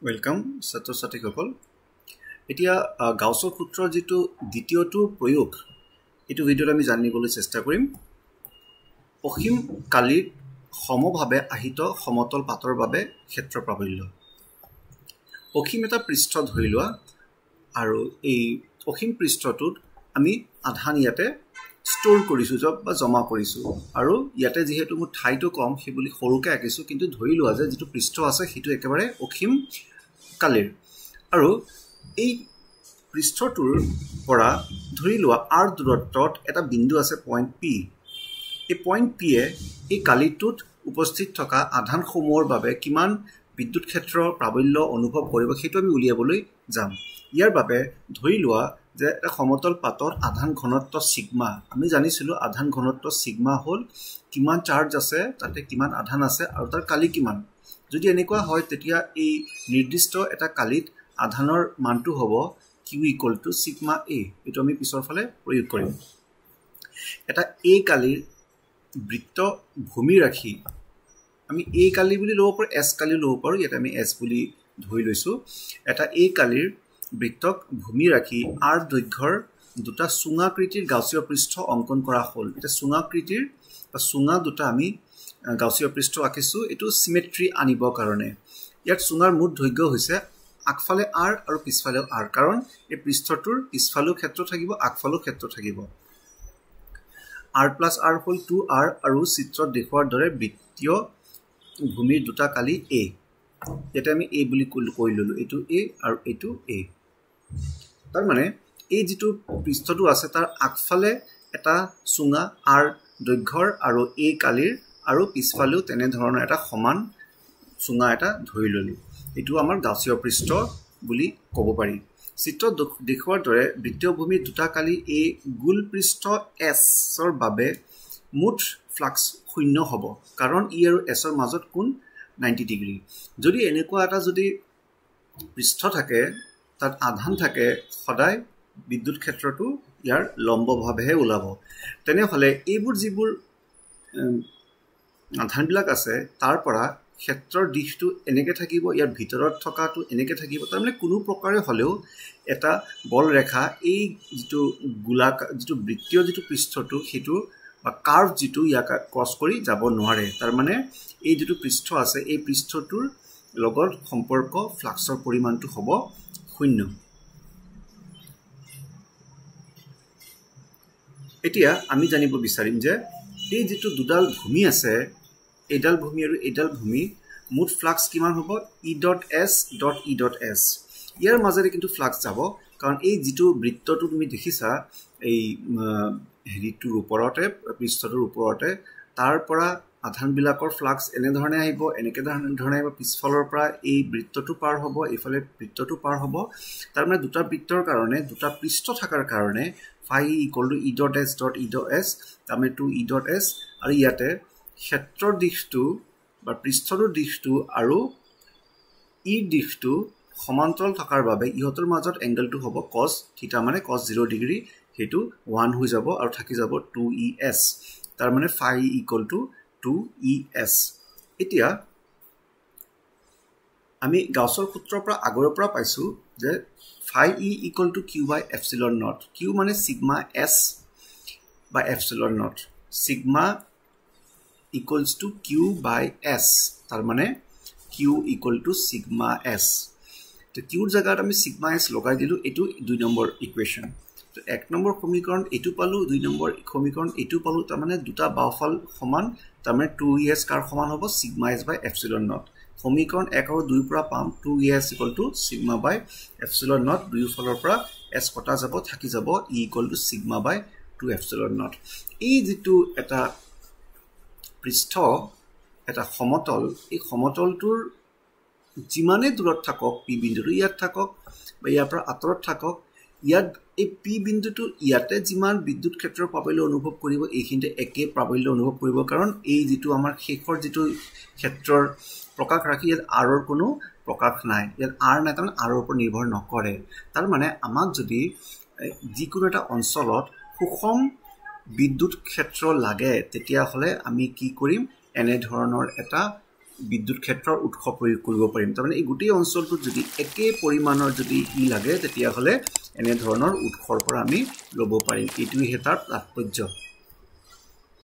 welcome ছাত্ৰ-ছাত্ৰীসকল এতিয়া গাউছৰ সূত্ৰৰ যেটো দ্বিতীয়টো প্ৰয়োগ এটো ভিডিওত আমি জানিবলৈ চেষ্টা কৰিম অসীম কালিৰ সমভাৱে আহিত সমতল পাতৰ বাবে ক্ষেত্ৰ প্ৰাবল্য অসীম এটা পৃষ্ঠ ধৰি লোৱা আৰু এই অসীম পৃষ্ঠটোত আমি আধান ইয়াতে স্টোৰ কৰিছো বা জমা কৰিছো আৰু ইয়াতে যেহেতু মোৰ ঠাইটো কম সেই বুলি সৰুকে আকিছো কিন্তু ধৰি লোৱা যে যেটো পৃষ্ঠ আছে হেতু একেবাৰে অসীম কালিৰ আৰু এই পৃষ্ঠটোৰ পৰা ধৰি লোৱা r দূৰত্বত এটা বিন্দু আছে পইণ্ট p এই পইণ্ট p এ এই কালিটোত উপস্থিত থকা আধান সমূহৰ বাবে কিমান বিদ্যুৎ ক্ষেত্ৰ প্ৰাবল্য অনুভৱ কৰিব হেতু আমি উলিয়াবলৈ যাম ইয়াৰ বাবে ধৰি লোৱা যে এটা সমতল পাতৰ আধান ঘনত্ব সিগমা আমি জানিছিলো আধান ঘনত্ব সিগমা হল কিমান চাৰ্জ আছে তাতে কিমান আধান আছে আৰু তাৰ কালি কিমান যদি এনেকুৱা হয় তেতিয়া এই নিৰ্দিষ্ট এটা কালিত আধানৰ মানটো হ'ব q = সিগমা a এটো আমি পিছৰ ফালে প্ৰয়োগ কৰিম এটা a কালিৰ বৃত্ত ভূমি ৰাখি আমি a কালি বুলি লব পাৰো s কালি লব পাৰো ইয়াত আমি s বুলি ধৰি লৈছো এটা a কালিৰ বৃত্তক ভূমি ৰাখি r দৈৰ্ঘ্যৰ দুটা সুঙাকৃতিৰ গাউসীয় পৃষ্ঠ অঙ্কন কৰা হল এটা সুঙাকৃতিৰ বা সুঙা দুটা আমি গাউসীয় পৃষ্ঠ আঁকিছো এটো সিমেট্ৰি আনিব কাৰণে ইয়াত সুঙাৰ মুঠ দৈৰ্ঘ্য হৈছে আগফালে r আৰু পিছফালে r কাৰণ এই পৃষ্ঠটোৰ পিছফালো ক্ষেত্ৰ থাকিব আগফালো ক্ষেত্ৰ থাকিব r + r হল 2r আৰু চিত্ৰত দেখুৱাৰ দৰে বৃত্তীয় ভূমিৰ দুটা কালি a এটা আমি a বুলি কৈ ললো এটো a আৰু এটো a তাৰ মানে এই যেটো পৃষ্ঠটো আছে তাৰ আগফালে এটা সুঙা r দৈৰ্ঘ্যৰ আৰু a কালিৰ আৰু পিছফালেও তেনে ধৰণৰ এটা সমান সুঙা এটা ধৰি ললো এটো আমাৰ গাউসীয় পৃষ্ঠ বুলি ক'ব পাৰি চিত্ৰত দেখুৱাৰ দৰে বৃত্তীয় ভূমিৰ দুটা কালি a গোল পৃষ্ঠ s ৰ বাবে মুঠ ফ্লাক্স শূন্য হ'ব কাৰণ ই আৰু s ৰ মাজত কোণ 90 ডিগ্ৰী যদি এনেকুৱা এটা যদি পৃষ্ঠ থাকে তাত আধান থাকে সদায় বিদ্যুৎ ক্ষেত্ৰটো ইয়াৰ লম্বভাৱেহে ওলাব তেনেহলে এইবোৰ যিবোৰ আধান বিলাক আছে তাৰ পৰা ক্ষেত্ৰৰ দিশটো এনেকে থাকিব ইয়াৰ ভিতৰত থকাটো এনেকে থাকিব তাৰ মানে কোনো প্ৰকাৰে হলেও এটা বল ৰেখা এই যেটো গোলাক যেটো বৃত্তীয় যেটো পৃষ্ঠটো হেতু বা কাৰ্ভ যেটো ইয়াক ক্ৰস কৰি যাব নোৱাৰে তাৰ মানে এই যেটো পৃষ্ঠ আছে এই পৃষ্ঠটোৰ লগত সম্পৰ্ক ফ্লাক্সৰ পৰিমাণটো হ'ব শূন্য এতিয়া আমি জানিব বিচাৰিম যে এই যেটো দুডাল ভূমি আছে এডাল ভূমি আৰু এডাল ভূমি মুঠ ফ্লাক্স কিমান হ'ব e.s ইয়াৰ মাজেৰে কিন্তু ফ্লাক্স যাব কাৰণ এই যেটো বৃত্তটো তুমি দেখিছা এই হেৰিটোৰ ওপৰতে পৃষ্ঠটোৰ ওপৰতে তাৰ পৰা আধান বিলাকৰ ফ্লাক্স এনে ধৰণে আহিব এনেকে ধৰণে আহিব পিছফালৰ পৰা এই বৃত্তটো পাৰ হ'ব এফালে বৃত্তটো পাৰ হ'ব তাৰ মানে দুটা বৃত্তৰ কাৰণে দুটা পৃষ্ঠ থাকাৰ কাৰণে phi = e.s তাৰমানে 2e.s আৰু ইয়াতে ক্ষেত্ৰৰ দিশটো বা পৃষ্ঠৰ দিশটো আৰু ই দিশটো সমান্তৰাল থকাৰ বাবে ইহতৰ মাজত এংগলটো হ'ব cos থিটা মানে cos 0 ডিগ্ৰী হেতু 1 হৈ যাব আৰু থাকি যাব 2es তাৰ মানে phi = 2es এতিয়া আমি গাউছৰ সূত্ৰৰ পৰা আগৰৰ পৰা পাইছো যে phi = q/epsilon0 q মানে sigma s by epsilon naught sigma = q/s তাৰ মানে q = sigma s তো q ৰ জায়গাত আমি sigma s লগাই দিলো এটো 2 নম্বৰ ইকুৱেচন তো 1 নম্বৰ সমীকৰণ এটো পালো 2 নম্বৰ সমীকৰণ এটো পালো তাৰ মানে দুটা বাওফাল সমান তাৰ মানে 2es কাৰ সমান হ'ব sigma s by epsilon0 সমীকৰণ 1 আৰু 2 পৰা পাম 2es = sigma by epsilon0 দুই ফালৰ পৰা s কটা যাব থাকি যাব e = sigma by 2 epsilon0 এই যেটো এটা পৃষ্ঠ এটা সমতল এই সমতলটোৰ যিমানে দূৰত থাকক p বিন্দুটো ইয়াত থাকক বা ইয়াৰ পৰা আঁতৰত থাকক ইয়াত এই p বিন্দুটো ইয়াতে যিমান বিদ্যুৎ ক্ষেত্ৰৰ প্ৰাবল্য অনুভৱ কৰিব এইখিনিতে একে প্ৰাবল্য অনুভৱ কৰিব কাৰণ এই যেটো আমাৰ শেষৰ যেটো ক্ষেত্ৰৰ প্ৰকাশ ৰাখি ইয়াত r ৰ কোনো প্ৰকাশ নাই ইয়াত r নাই তাৰ মানে r ৰ ওপৰত নিৰ্ভৰ নকৰে তাৰ মানে আমাক যদি যিকোনো এটা অঞ্চলত সুষম বিদ্যুৎ ক্ষেত্ৰ লাগে তেতিয়া হলে আমি কি কৰিম এনে ধৰণৰ এটা বিদ্যুৎ ক্ষেত্ৰৰ উৎস প্ৰয়োগ কৰিব পাৰিম তাৰমানে এই গোটেই অঞ্চলটোত যদি একে পৰিমাণৰ যদি ই লাগে তেতিয়া হলে এনে ধৰণৰ উৎসৰ পৰা আমি ল'ব পাৰিম এইটোই হেতাৰ তাৎপৰ্য